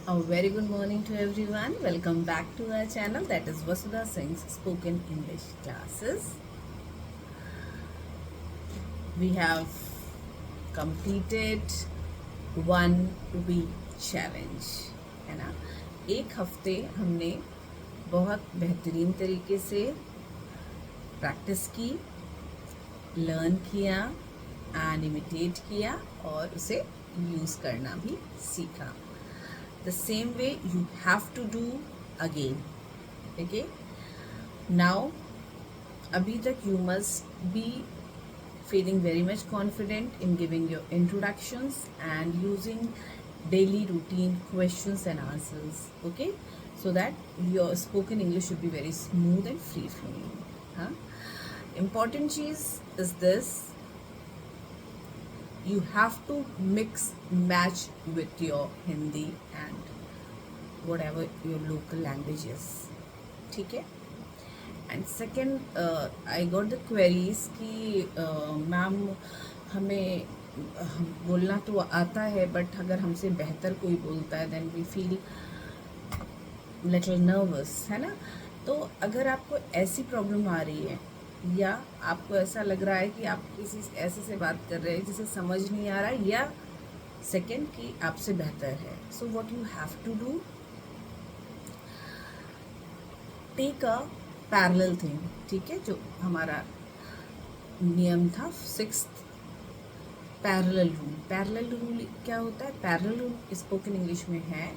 A very good morning to everyone. Welcome back to our channel, that is Vasudha Singh's Spoken English Classes. We have completed 1 week challenge, है ना। एक हफ्ते हमने बहुत बेहतरीन तरीके से प्रैक्टिस की, लर्न किया एंड इमिटेट किया और उसे यूज़ करना भी सीखा। The same way you have to do again. Okay, now abhi tak you must be feeling very much confident in giving your introductions and using daily routine questions and answers. Okay, so that your spoken English should be very smooth and free flowing. Huh? Important cheese is this: you have to mix match with your Hindi and whatever your local language is. ठीक है। And second, I got the queries कि ma'am हमें बोलना तो आता है but अगर हमसे बेहतर कोई बोलता है then we feel little nervous, है ना। तो अगर आपको ऐसी प्रॉब्लम आ रही है या आपको ऐसा लग रहा है कि आप किसी ऐसे से बात कर रहे हैं जिसे समझ नहीं आ रहा है, या सेकेंड कि आपसे बेहतर है, so what you have to do, take a parallel thing. ठीक है, जो हमारा नियम था 6th, parallel rule. Parallel rule क्या होता है? पैरेलल रूल स्पोकन इंग्लिश में है,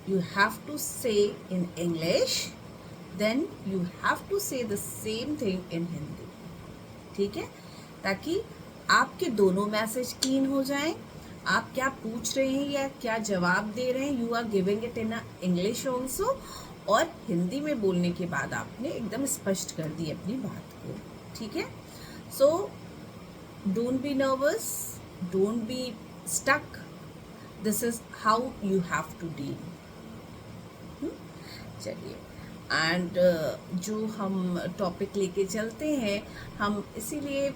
you have to say in English then you have to say the same thing in Hindi. ठीक है, ताकि आपके दोनों मैसेज क्लीन हो जाएं। आप क्या पूछ रहे हैं या क्या जवाब दे रहे हैं, you are giving it in English also, और हिंदी में बोलने के बाद आपने एकदम स्पष्ट कर दी अपनी बात को। ठीक है, so don't be nervous, don't be stuck, this is how you have to deal. चलिए, एंड जो हम टॉपिक लेके चलते हैं, हम इसीलिए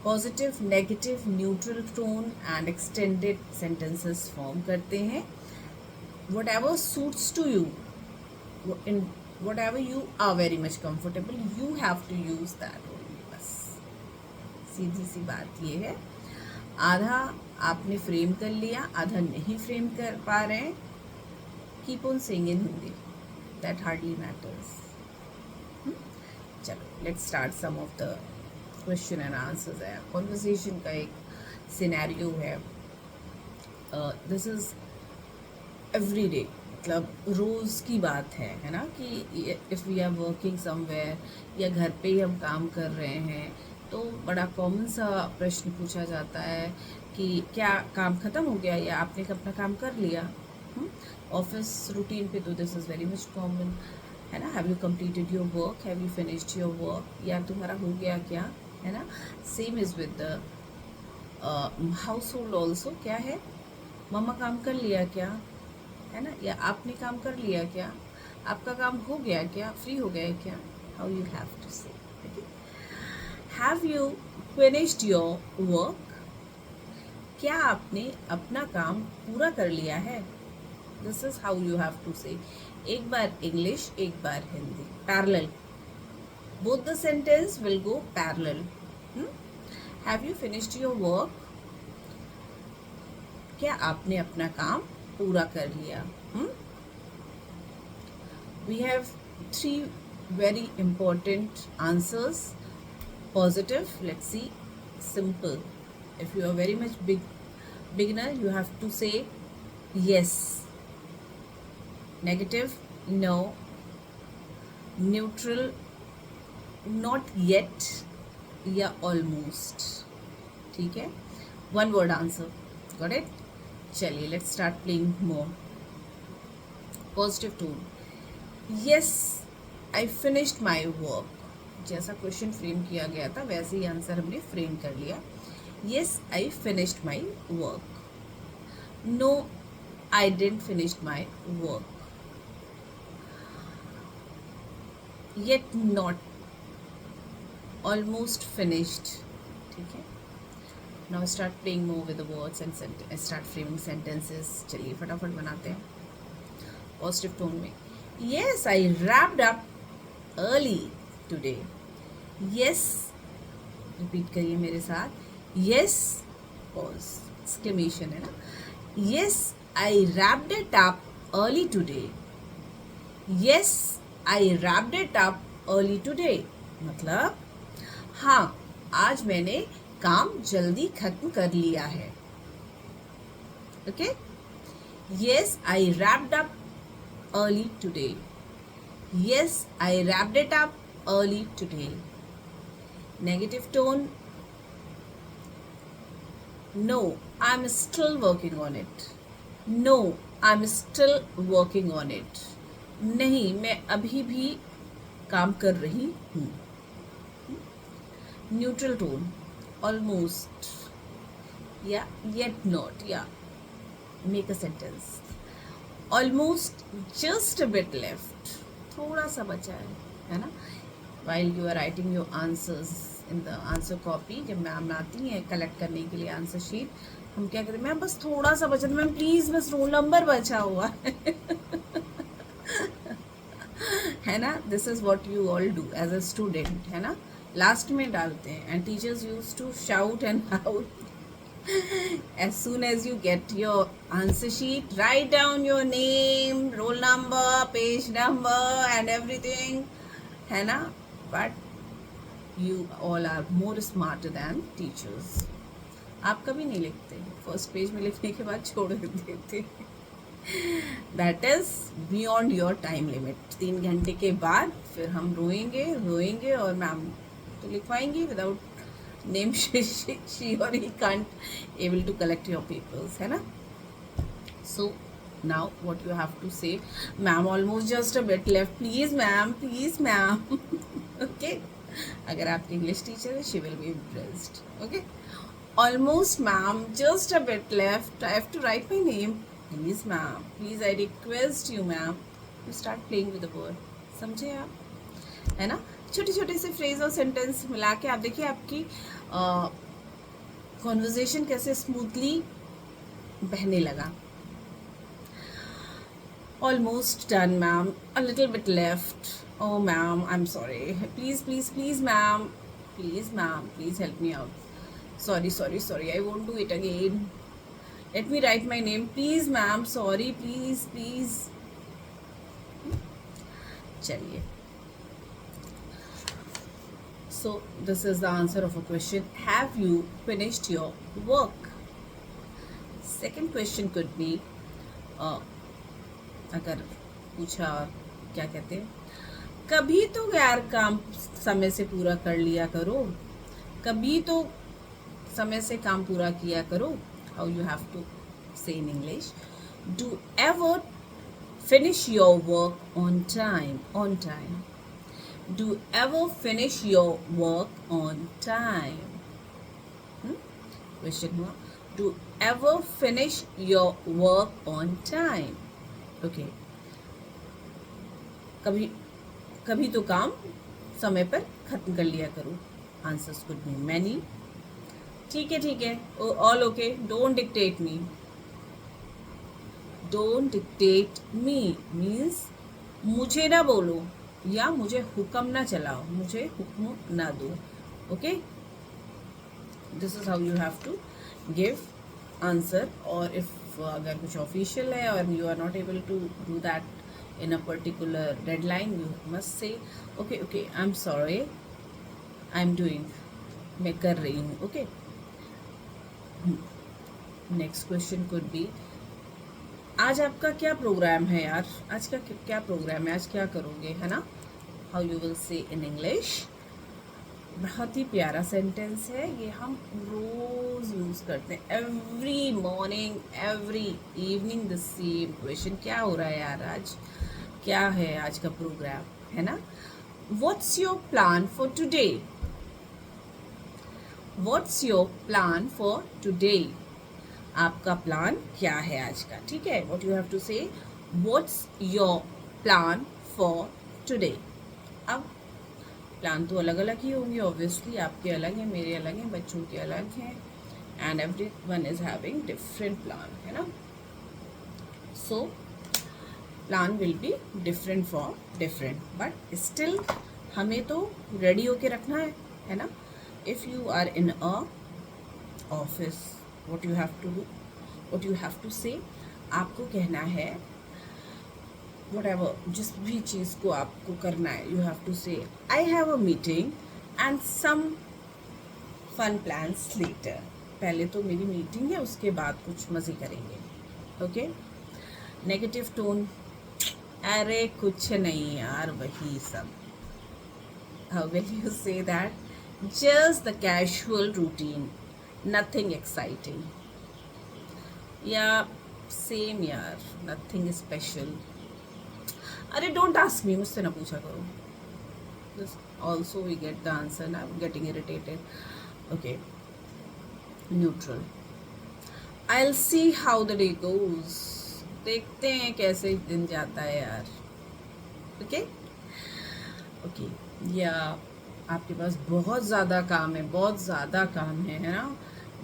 positive, negative, neutral tone and extended sentences form करते हैं। whatever suits to you, in whatever you are very much comfortable, you have to use that only. बस सीधी सी बात ये है। आधा आपने फ्रेम कर लिया, आधा नहीं फ्रेम कर पा रहे हैं, keep on saying in Hindi, that hardly matters. चलो, let's start some of the question and answers. है कॉन्वर्सेशन का एक सिनेरियो है, दिस इज एवरी डे, मतलब रोज़ की बात है ना, कि if we are working somewhere या घर पे ही हम काम कर रहे हैं, तो बड़ा कॉमन सा प्रश्न पूछा जाता है कि क्या काम ख़त्म हो गया या आपने अपना काम कर लिया। ऑफिस रूटीन पे तो this is very much common, है ना। Have you completed your work, have you finished your work, या तुम्हारा हो गया क्या, है ना। Same is with the house hold also, क्या है, मम्मा काम कर लिया क्या, है ना, या आपने काम कर लिया क्या, आपका काम हो गया क्या, फ्री हो गया क्या, how you have to say. Have you finished your work, क्या आपने अपना काम पूरा कर लिया है, this is how you have to say. एक बार इंग्लिश, एक बार Hindi, parallel, both the sentence will go parallel. Have you finished your work, क्या आपने अपना काम पूरा कर लिया। We have 3 very important answers. Positive, let's see, simple. If you are very much beginner, you have to say yes. Negative, no. Neutral, not yet या almost. ठीक है, one word answer, got it? चलिए, let's start playing more. Positive tone, yes I finished my work। जैसा question frame किया गया था वैसे ही answer हमने फ्रेम कर लिया। yes I finished my work, no I didn't finish my work, yet not, almost finished। ठीक है, now start playing more with the words and start framing sentences. चलिए फटाफट बनाते हैं पॉजिटिव टोन में. Yes I wrapped up early today. Yes, repeat करिए मेरे साथ. यस, पॉज, एक्सक्लेमेशन है ना. Yes I wrapped it up early today. Yes I wrapped it up early today. मतलब हाँ, आज मैंने काम जल्दी खत्म कर लिया है. Okay. Yes I wrapped up early today. Yes I wrapped it up early today. Negative tone. No, I'm still working on it. No, I'm still working on it. नहीं, मैं अभी भी काम कर रही हूँ. Neutral tone. Almost. Yeah, yet not. Yeah. Make a sentence. Almost, just a bit left. थोड़ा सा बचा है ना. While you are writing your answers in the answer copy, जब मैम आती हैं कलेक्ट करने के लिए आंसर शीट, हम क्या कहते हैं, मैम बस थोड़ा सा बचा, मैम प्लीज बस रोल नंबर बचा हुआ है ना. This is what you all do as a student, है ना. लास्ट में डालते हैं. And teachers use to shout and out as soon as you get your answer sheet, write down your name, roll number, page number and everything, है ना. But you all are more smarter than teachers. आप कभी नहीं लिखते, first page में लिखने के बाद छोड़ देते. That is beyond your time limit. 3 घंटे के बाद फिर हम रोएंगे और मैम तो लिखवाएंगी विदाउट नेम. शी और he can't able to collect your papers, है ना. सो now what you have to say, ma'am almost just a bit left, please ma'am okay. अगर आपकी इंग्लिश टीचर है, she will be impressed. okay, almost ma'am, just a bit left, I have to write my name, please ma'am, please I request you ma'am. You start playing with the word. समझे आप, है ना. छोटे छोटे से phrase और sentence मिला के आप देखिए आपकी कॉन्वर्जेशन कैसे स्मूथली बहने लगा. Almost done, ma'am. A little bit left. Oh, ma'am, I'm sorry. Please, ma'am. Please help me out. Sorry. I won't do it again. Let me write my name. Please, ma'am. Sorry, please. चलिए. So, this is the answer of a question. Have you finished your work? Second question could be, अगर पूछा क्या कहते हैं, कभी तो यार काम समय से पूरा कर लिया करो, कभी तो समय से काम पूरा किया करो. How you have to say in English, do ever finish your work on time. Do ever finish your work on time. Question हुआ, do ever finish your work on time. Okay. कभी तो काम समय पर खत्म कर लिया करो. Answers could be many. ठीक है. All okay. Don't dictate me means मुझे ना बोलो या मुझे हुक्म ना चलाओ, मुझे हुक्म ना दो. Okay. This is how you have to give answer. और इफ अगर कुछ ऑफिशियल है और you are not able to do that in a particular deadline, you must say okay I am sorry, I am doing, मैं कर रही हूँ. Okay. Next question could be, आज आपका क्या प्रोग्राम है यार, आज का क्या प्रोग्राम है, आज क्या करोगे, है ना. How you will say in English. बहुत ही प्यारा सेंटेंस है ये, हम रोज यूज करते हैं. Every morning every evening the same question, क्या हो रहा है यार, आज क्या है आज का प्रोग्राम, है ना. What's your plan for today. What's your plan for today. आपका प्लान क्या है आज का. ठीक है. व्हाट यू हैव टू से, what's your plan for today. अब प्लान तो अलग अलग ही होंगे ऑब्वियसली, आपके अलग हैं, मेरे अलग हैं, बच्चों के अलग हैं, and everyone is having different plan, है ना. So plan will be different for different, but still हमें तो रेडी होके रखना है ना. If you are in a office, what you have to do, what you have to say, आपको कहना है whatever, जिस भी चीज़ को आपको करना है, you have to say I have a meeting and some fun plans later. पहले तो मेरी मीटिंग है, उसके बाद कुछ मज़े करेंगे. ओके. नेगेटिव टोन, अरे कुछ नहीं यार, वही सब. How will you say that? Just the casual routine, nothing exciting. Yeah, same यार, nothing special. अरे don't ask me, मुझसे ना पूछा करो. This also we get the answer. Now I'm getting irritated. Okay. Neutral. I'll see how the day goes. देखते हैं कैसे दिन जाता है यार. Okay? Okay. या आपके पास बहुत ज़्यादा काम है, बहुत ज़्यादा काम है ना.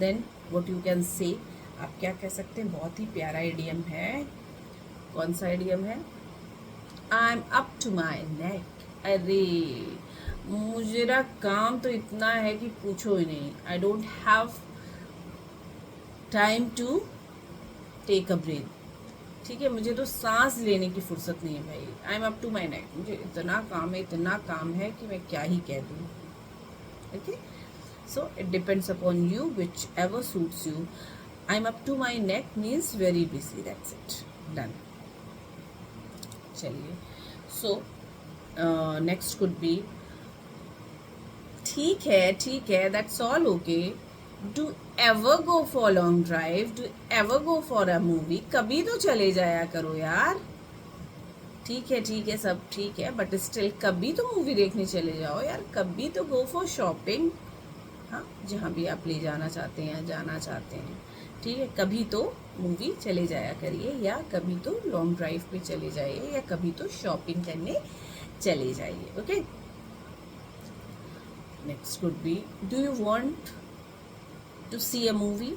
Then what you can say, आप क्या कह सकते हैं. बहुत ही प्यारा इडियम है. कौन सा इडियम है? I am up to my neck. अरे मुझे काम तो इतना है कि पूछो ही नहीं. I don't have time to take a breath. ठीक है, मुझे तो सांस लेने की फुर्सत नहीं है भाई. I am up to my neck. मुझे इतना काम है कि मैं क्या ही कह दूँ. Okay. So it depends upon you, whichever suits you. I am up to my neck means very busy. That's it. Done. चलिए. सो नेक्स्ट कुड बी ठीक है, that's all okay. Do ever go for long drive, do ever go for a movie. कभी तो चले जाया करो यार. ठीक है, सब ठीक है, बट स्टिल कभी तो मूवी देखने चले जाओ यार. कभी तो गो फॉर शॉपिंग. हाँ, जहाँ भी आप ले जाना चाहते हैं, जाना चाहते हैं. ठीक है, कभी तो मूवी चले जाया करिए, या कभी तो लॉन्ग ड्राइव पे चले जाइए, या कभी तो शॉपिंग करने चले जाइए. Okay. Next could be do you want to see a movie.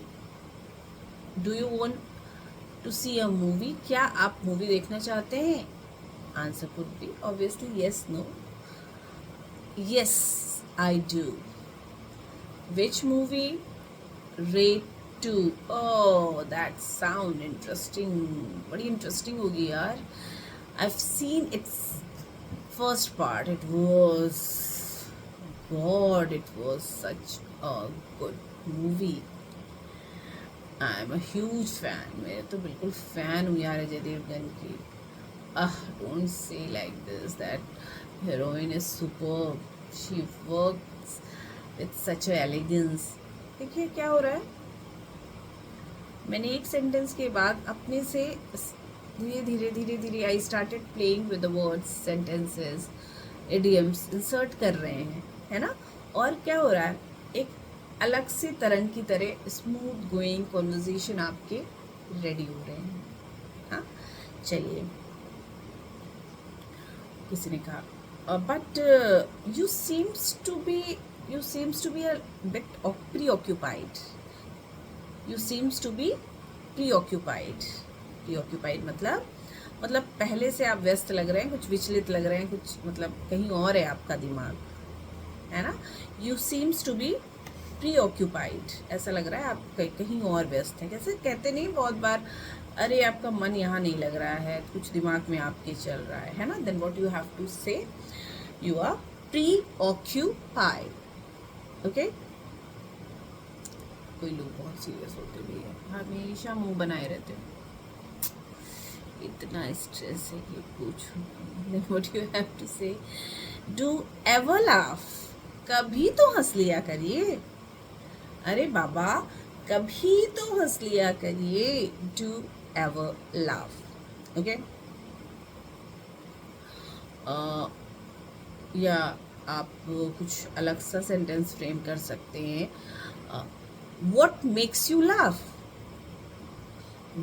Do you want to see a movie. क्या आप मूवी देखना चाहते हैं? Answer could be obviously yes, no. Yes I do. Which movie? Rate 2. Oh, that sound interesting. बड़ी interesting होगी यार. I've seen its first part. It was, God, it was such a good movie. I'm a huge fan. मैं तो बिल्कुल fan हूँ यार अजय देवगन की. Don't say like this. That heroine is superb. She works with such a elegance. देखिए क्या हो रहा है. मैंने एक सेंटेंस के बाद अपने से धीरे I started playing with the words, sentences, idioms insert कर रहे हैं, है ना. और क्या हो रहा है, एक अलग से तरंग की तरह स्मूथ गोइंग कॉन्वर्जेशन आपके रेडी हो रहे हैं. हाँ, चलिए. किसी ने कहा but you seems to be a bit preoccupied. You seems to be preoccupied. Preoccupied मतलब पहले से आप व्यस्त लग रहे हैं, कुछ विचलित लग रहे हैं, कुछ मतलब कहीं और है आपका दिमाग, है ना. You seems to be preoccupied. ऐसा लग रहा है आप कहीं और व्यस्त हैं. कैसे कहते नहीं बहुत बार, अरे आपका मन यहाँ नहीं लग रहा है, कुछ दिमाग में आपके चल रहा है ना. Then what you have to say, you are preoccupied. Okay. कोई लोग बहुत सीरियस होते भी है, हमेशा मुंह बनाए रहते हैं. इतना स्ट्रेस है कि पूछो. Then what you have to say, do ever laugh. कभी तो हंस लिया करिए. अरे बाबा, कभी तो हंस लिया करिए. Do ever laugh. ओके. या आप कुछ अलग सा सेंटेंस फ्रेम कर सकते हैं. What makes you laugh?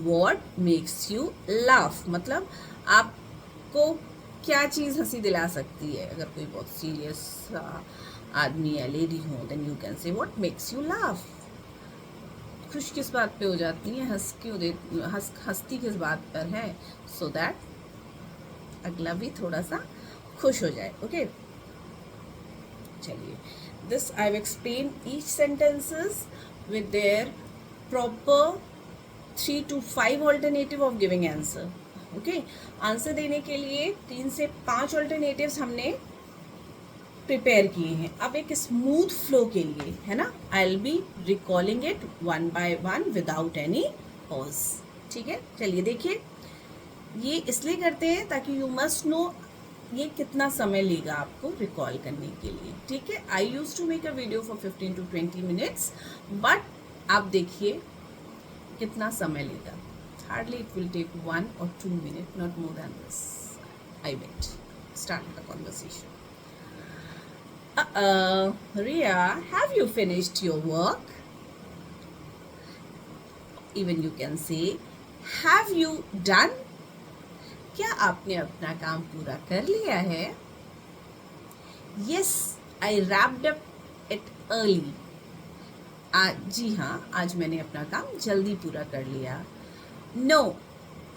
What makes you laugh? मतलब आपको क्या चीज़ हंसी दिला सकती है. अगर कोई बहुत सीरियस आदमी या लेडी हो, then you can say what makes you laugh. खुश किस बात पे हो जाती हैं, हंसती किस बात पर है, सो दैट अगला भी थोड़ा सा खुश हो जाए. ओके, चलिए. This I have explain each sentences with their proper 3 to 5 alternative of giving answer. Okay, answer देने के लिए 3 से 5 ऑल्टरनेटिव्स हमने प्रिपेयर किए हैं. अब एक स्मूथ फ्लो के लिए, है ना, I will be recalling it one by one without any pause. ठीक है, चलिए देखिए. ये इसलिए करते हैं ताकि यू मस्ट नो ये कितना समय लेगा आपको रिकॉल करने के लिए. ठीक है, I use to make a video for 15 to 20 minutes, but आप देखिए कितना समय लेगा. Hardly it will take 1 or 2 minutes, not more than this. I bet. Start the conversation. Ria, have you finished your work? Even you can say, have you done? क्या आपने अपना काम पूरा कर लिया है? Yes, I wrapped up it early. जी हाँ, आज मैंने अपना काम जल्दी पूरा कर लिया. No,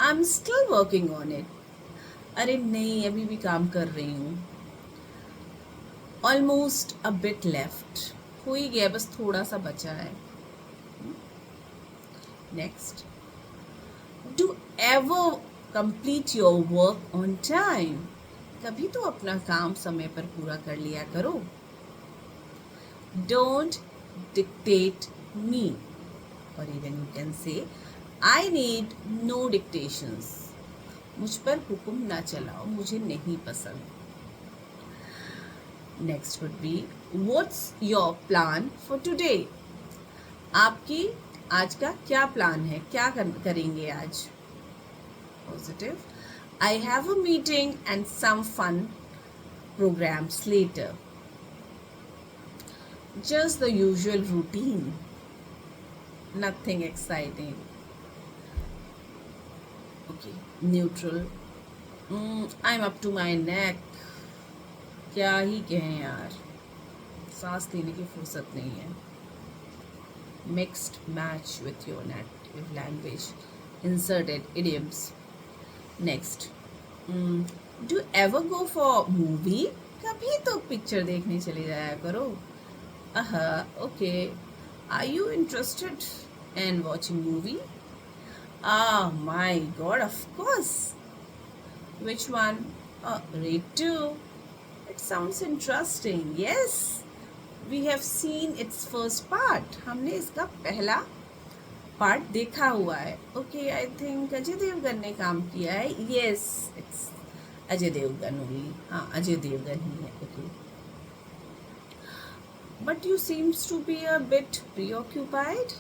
I'm still working on it. अरे नहीं, अभी भी काम कर रही हूँ. Almost a bit left. हो ही गया, बस थोड़ा सा बचा है. Next. Do ever complete your work on time. कभी तो अपना काम समय पर पूरा कर लिया करो. Don't dictate me. Or even you can say, I need no dictations. मुझ पर हुक्म ना चलाओ, मुझे नहीं पसंद. Next would be, what's your plan for today? आपकी आज का क्या प्लान है, क्या करेंगे आज? Positive. I have a meeting and some fun programs later. Just the usual routine. Nothing exciting. Okay. Neutral. I'm up to my neck. क्या ही कहें यार, सांस लेने की फुर्सत नहीं है. Mixed match with your native language. Inserted idioms. Next. Do you ever go for movie? कभी तो पिक्चर देखने चले जाया करो. Okay. Are you interested in watching movie? Ah, my God, of course. Which one? Raid 2. It sounds interesting. Yes. We have seen its first part. हमने इसका पहला part देखा हुआ है. Okay, I think Ajay Devgan ने काम किया है. Yes, it's Ajay Devgan only. हाँ, अजय देवगन ही है. Okay, but you seems to be a bit preoccupied.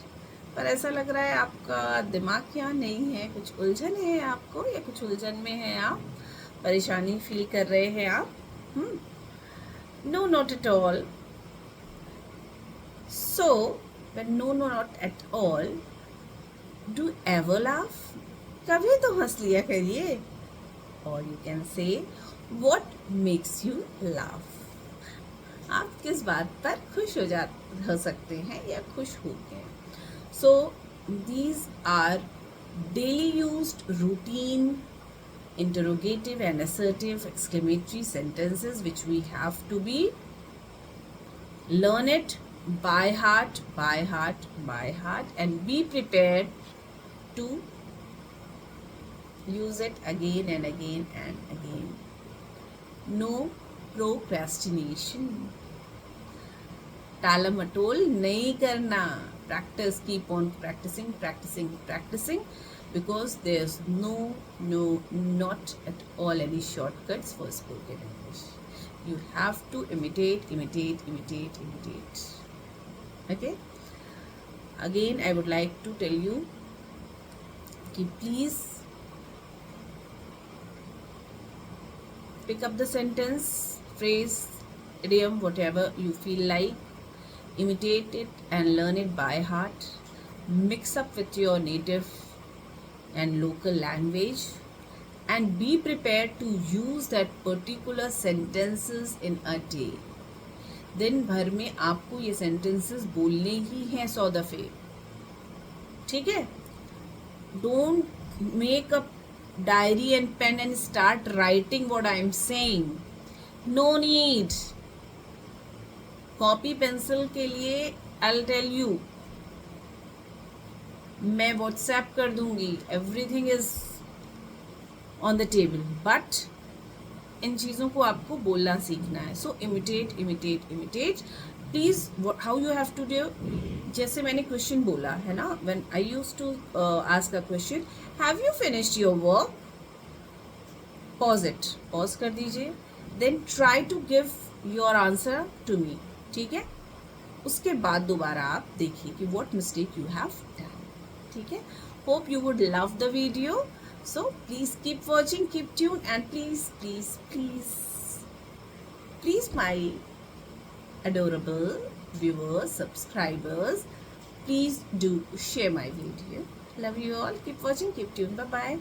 पर ऐसा लग रहा है आपका दिमाग यहाँ नहीं है, कुछ उलझन है आपको, या कुछ उलझन में है आप, परेशानी फील कर रहे हैं आप. No, not at all. So, when no, not at all, do you ever laugh? कभी तो हंस लिया करिए. Or you can say, what makes you laugh? आप किस बात पर खुश हो सकते हैं या खुश होते हैं. So, these are daily used routine interrogative and assertive exclamatory sentences which we have to be learn it by heart, and be prepared to use it again and again and again. No procrastination. टालमटोल नहीं करना. Practice, keep on practicing. Because there's not at all any shortcuts for spoken English. You have to imitate. Okay? Again, I would like to tell you, please pick up the sentence, phrase, idiom, whatever you feel like. Imitate it and learn it by heart. Mix up with your native and local language, and be prepared to use that particular sentences in a day. दिन भर में आपको ये sentences बोलने ही हैं 100 दफ़े. ठीक है? Don't make a diary and pen and start writing what I am saying. No need. Copy pencil के लिए आई विल टेल यू, मैं व्हाट्सएप कर दूंगी, everything is on the table, but इन चीज़ों को आपको बोलना सीखना है. So imitate imitate imitate. Please how you have to do, जैसे मैंने क्वेश्चन बोला है ना, when I use to ask a question, have you finished your work, pause it, pause कर दीजिए, then try to give your answer to me. ठीक है? उसके बाद दोबारा आप देखिए कि what mistake you have done. ठीक है? Hope you would love the video. So please keep watching, keep tuned, and please my adorable viewers, subscribers, please do share my video. Love you all. Keep watching, keep tuned. Bye bye.